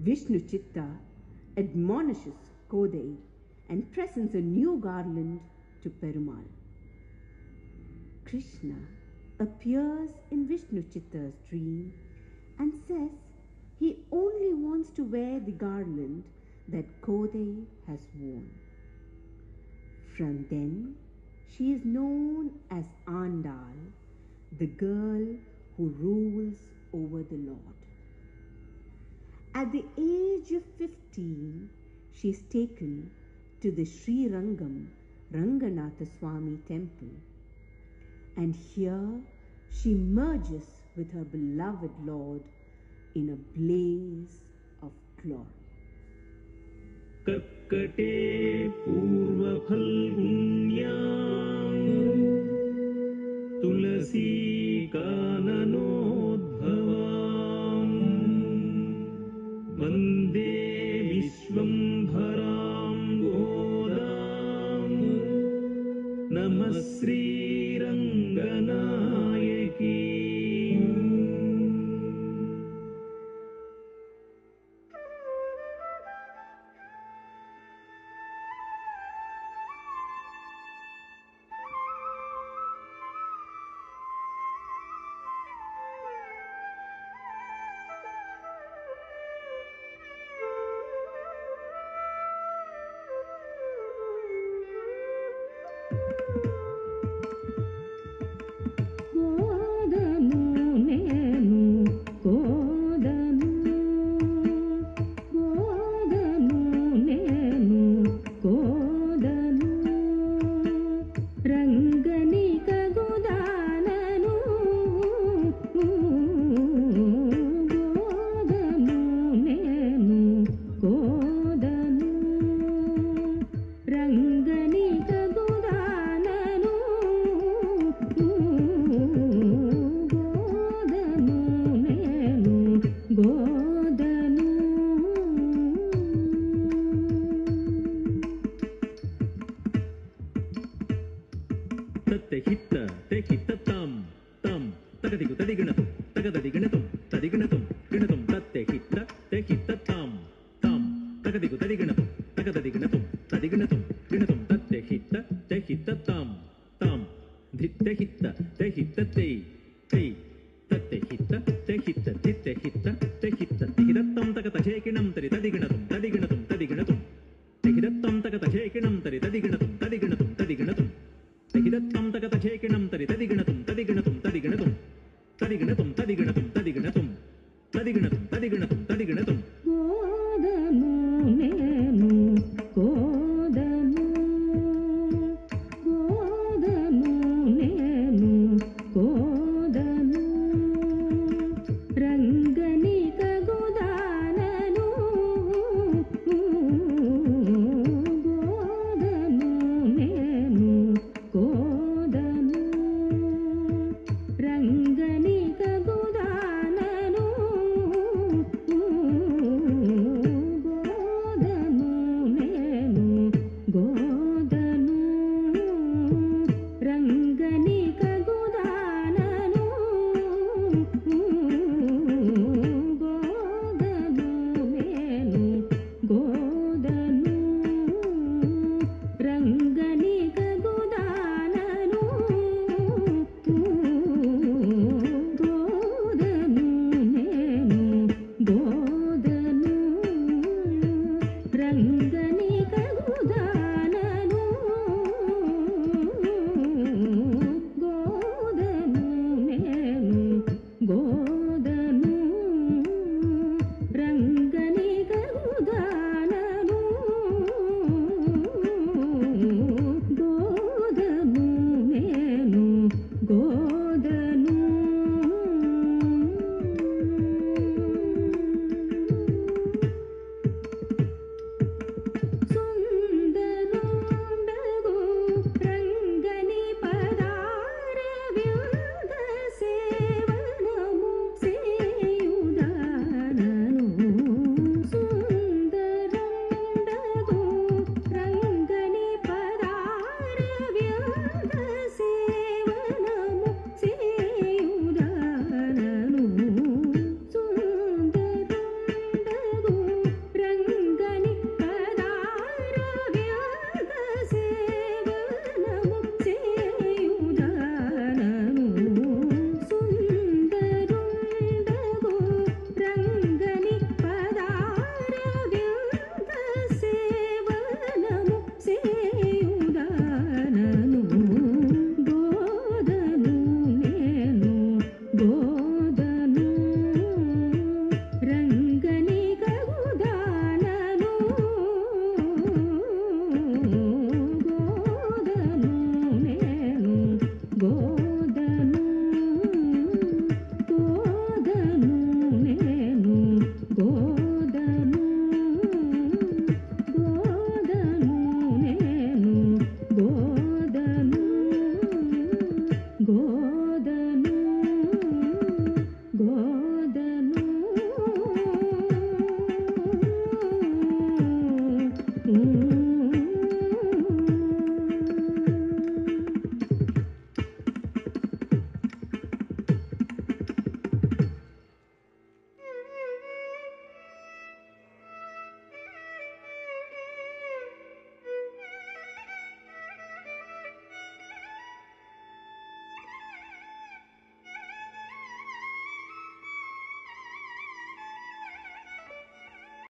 Vishnu Chitta admonishes Kodai and presents a new garland to Perumal. Krishna appears in Vishnu Chitta's dream and says he only wants to wear the garland that Kodai has worn. From then, she is known as Andal, the girl who rules over the Lord. At the age of 15, she is taken to the Sri Rangam Ranganatha Swami temple, and here she merges with her beloved Lord in a blaze of glory. Kakkate purva phalgunyam tulasi kananodbhavam vande vishwambharam godam namah Sri Ranganayaki.